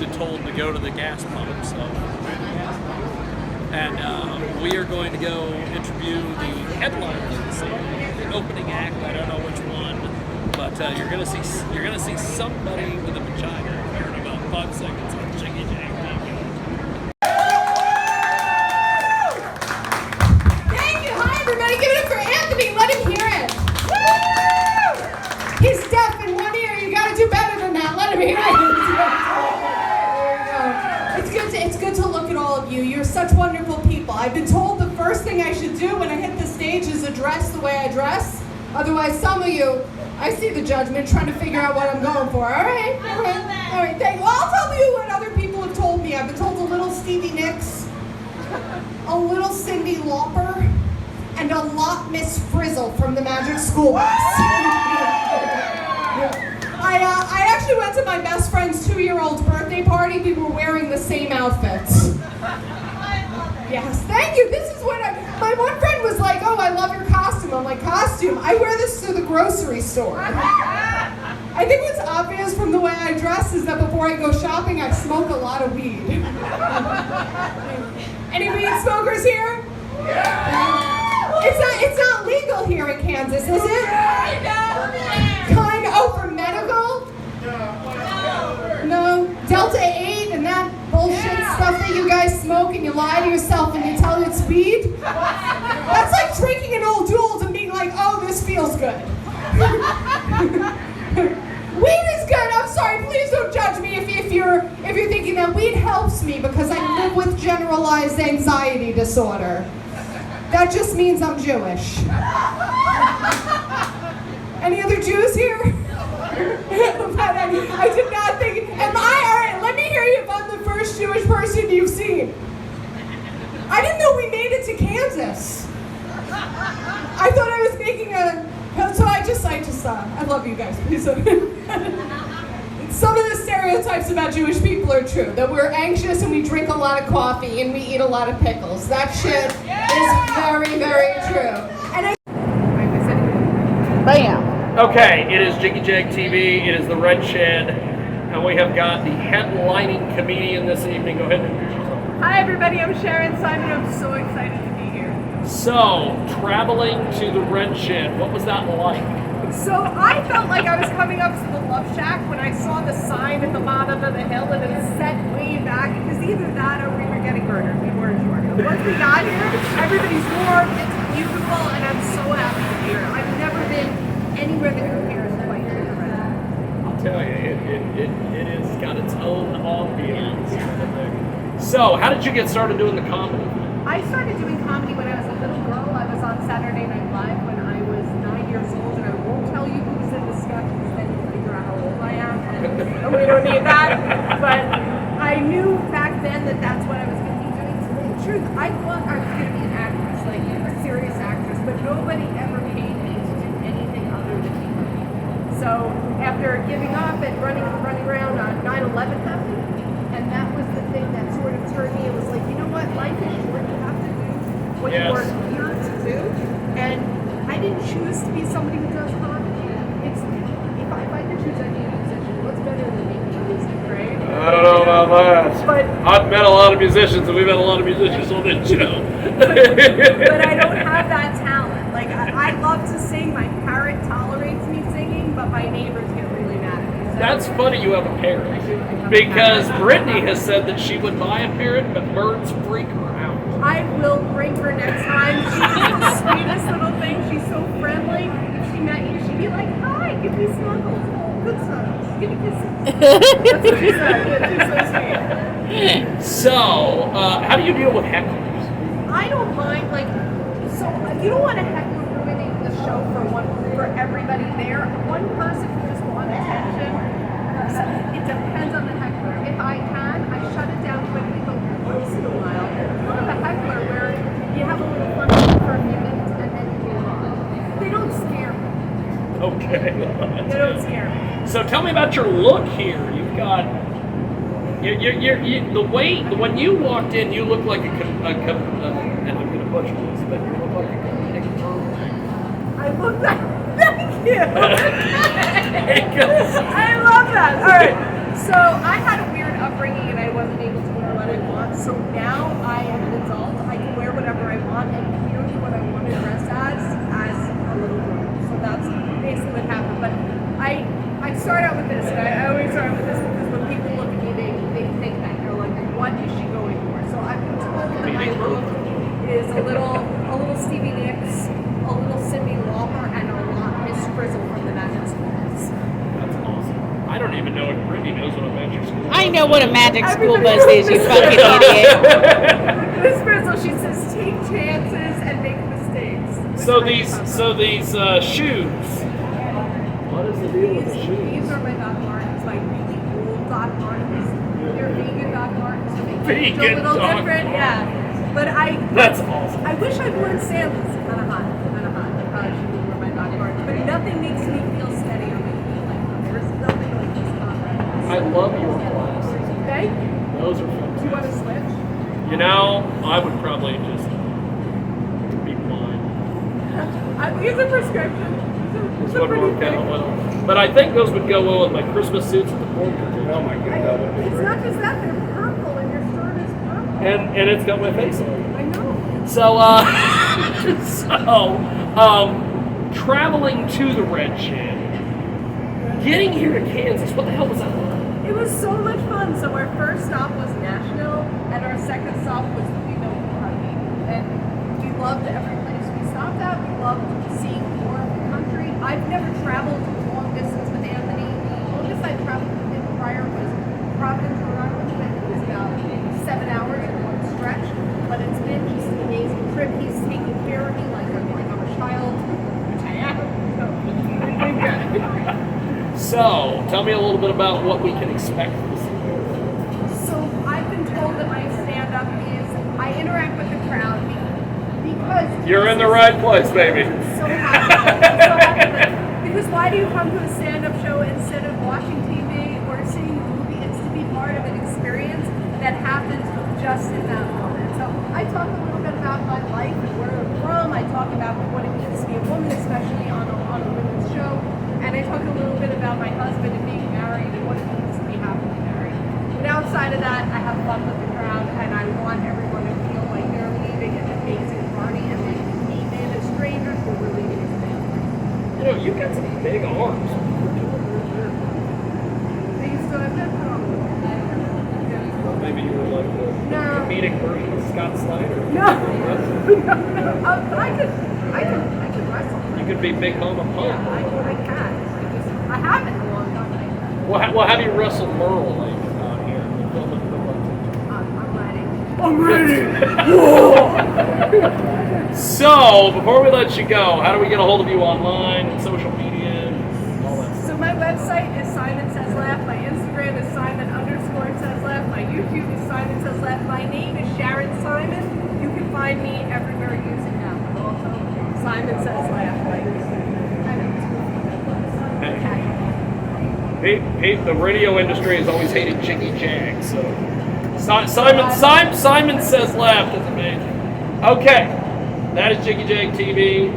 told to go to the gas pump. So, and we are going to go interview the headliners, the opening act. I don't know which one, but you're gonna see somebody with a vagina here in about 5 seconds on Jiggy Jaguar. Give it up for Anthony. Let him hear it. Woo! He's deaf in one ear. You got to do better than that. Let him hear it. There you go. It's good to look at all of you. You're such wonderful people. I've been told the first thing I should do when I hit the stage is dress the way I dress. Otherwise, some of you, I see the judgment trying to figure out what I'm going for. All right. Thank you. Well, I'll tell you what other people have told me. I've been told a little Stevie Nicks, a little Cyndi Lauper, and a lot Miss Frizzle from the Magic School Bus. I actually went to my best friend's 2-year-old's birthday party. We were wearing the same outfits. Yes, thank you. This is what my one friend was like, oh, I love your costume. I'm like, costume? I wear this to the grocery store. I think what's obvious from the way I dress is that before I go shopping, I smoke a lot of weed. Any weed smokers here? Yeah. It's not legal here in Kansas, is it? Kind of. Oh, for medical? No. Delta 8 and that bullshit stuff that you guys smoke and you lie to yourself and you tell it's weed? That's like drinking an old Jules and being like, oh, this feels good. Weed is good. I'm sorry. Please don't judge me if you're thinking that weed helps me because I live with generalized anxiety disorder. That just means I'm Jewish. Any other Jews here? But I did not think. All right, let me hear you if I'm the first Jewish person you've seen. I didn't know we made it to Kansas. I thought I was making so I love you guys. Please. Some of the stereotypes about Jewish people are true. That we're anxious and we drink a lot of coffee and we eat a lot of pickles. That shit is very, very true. And Bam! Okay, it is Jiggy Jag TV. It is the Red Shed. And we have got the headlining comedian this evening. Go ahead and introduce yourself. Hi everybody, I'm Sharon Simon. I'm so excited to be here. So, traveling to the Red Shed, what was that like? So I felt like I was coming up to the Love Shack when I saw the sign at the bottom of the hill and it was set way back. It was either that or we were getting murdered. We weren't sure. But once we got here, everybody's warm, it's beautiful, and I'm so happy to be here. I've never been anywhere that compares quite to the Red Shed. I'll tell you, it has got its own ambiance. So, how did you get started doing the comedy? I started doing comedy when I was a little girl. I was on Saturday Night Live when I was 9 years old, and I won't tell you who was in the sketch because then you'll figure out how old I am. And we don't need that. But I knew back then that that's what I was going to be doing. To tell you the truth, I thought I was going to be an actress, like a serious actress, but nobody ever paid me to do anything other than be funny. So after giving up and running around, 9/11 happened, and that was the thing that sort of turned me. It was like, you know what, life is short. You have to do what you are here to do, and I didn't choose to be somebody who does comedy. If I could choose, I'd be a musician. What's better than making music, right? I don't know about that. But I've met a lot of musicians, and we've met a lot of musicians on this show. but I don't have that talent. Like, I love to sing. My parrot tolerates me singing, but my neighbors get really mad at me. So That's funny you have a parrot. Because Brittany has said that she would buy a parrot, but birds freak her out. I will bring her next time. She's the sweetest little thing. She's so friendly. If she met you, she'd be like, hi, give me snuggles. Good snuggles. Give me kisses. That's what she said. Yeah, she's so sweet. So, how do you deal with hecklers? I don't mind, like, so you don't want a heckler ruining the show for everybody there. One person who just wants attention, it depends on the heckler. If I can, I shut it down quickly, but once in a while, you have a heckler where you have a little fun for a few minutes and then you move on. They don't scare me. Okay. They don't scare me. So tell me about your look here. You've got when you walked in, you looked like and I'm going to butcher this, but you look like a comedic turtleneck. I love that. Thank you. I love that. All right. So I had a weird upbringing and I wasn't able to wear what I want. So now I am an adult. I can wear whatever I want and clearly what I want to dress as a little girl. So that's basically what happened. But I start out with this, and I always start out with this because when people look at me, they think that they're like, what is she going for? So I've been told that my look is a little Stevie Nicks, a little Cyndi Lauper, and a lot Miss Frizzle from the Magic School Bus. That's awesome. I don't even know if Brittany knows what a magic school bus I know what a magic school Everybody bus is, you knows fucking idiot. Miss Frizzle, she says, take chances and make mistakes. So these shoes. What is the deal with the These shoes? are my Doc Martens, my really old Doc Martens. They're vegan Doc Martens, so they Vegan look a little Doc different. Martens. Yeah. But That's awesome. I wish I'd worn sandals. Kind of hot. I probably should wear my Doc Martens. But nothing makes me feel steady on my feet like that. There's nothing like this conference. I love your glasses. Thank you. Those are Do you want to fantastic. switch? You know, I would probably just be blind. These are prescription. This would work out well. But I think those would go well with my Christmas suits at the Fourth of July. Oh my God. It's not just that, they're purple and your shirt is purple. And it's got my face on it. I know. So, traveling to the Red Shed, getting here to Kansas, what the hell was that like? It was so much fun. So our first stop was Nashville, and our second stop was Kentucky. And we loved every place we stopped at. We loved seeing more of the country. I've never traveled long distance with Anthony. The longest I traveled with him prior was Providence, Rhode Island. I think it was about 7 hours in one stretch. But it's been just an amazing trip. He's taking care of me like I'm a child, which I am. So it's been good. So, tell me a little bit about what we can expect this year. So I've been told that my stand-up is I interact with the crowd because You're in the right place, baby. I'm so happy. I'm so happy. Because why do you come to a stand-up show instead of watching TV or seeing a movie? It's to be part of an experience that happens just in that moment. So I talk a little bit about my life and where I'm from. I talk about what it means to be a woman, especially on a women's show. And I talk a little bit about my husband and being married and what it means to be happily married. But outside of that, I have fun with the crowd, and I want everyone to feel like they're leaving an amazing party, and they came in as strangers, but we're leaving as family. You know, you've got some big arms. They still have that on. Well, maybe you were like the No. comedic version of Scott Snyder. No. But I could wrestle. You could be Big Mama Pump. Yeah, I can. I haven't in a long time. Well, how do you wrestle Merle like here? I'm ready. So, before we let you go, how do we get a hold of you online and social media and all that stuff? So my website is Simon Says Laugh. My Instagram is Simon_Says Laugh. My YouTube is Simon Says Laugh. My name is Sharon Simon. You can find me everywhere using that. But also Simon Says Laugh. Hey, the radio industry has always hated Jiggy Jag, so Simon Says Laugh doesn't mean. Okay, that is Jiggy Jag TV.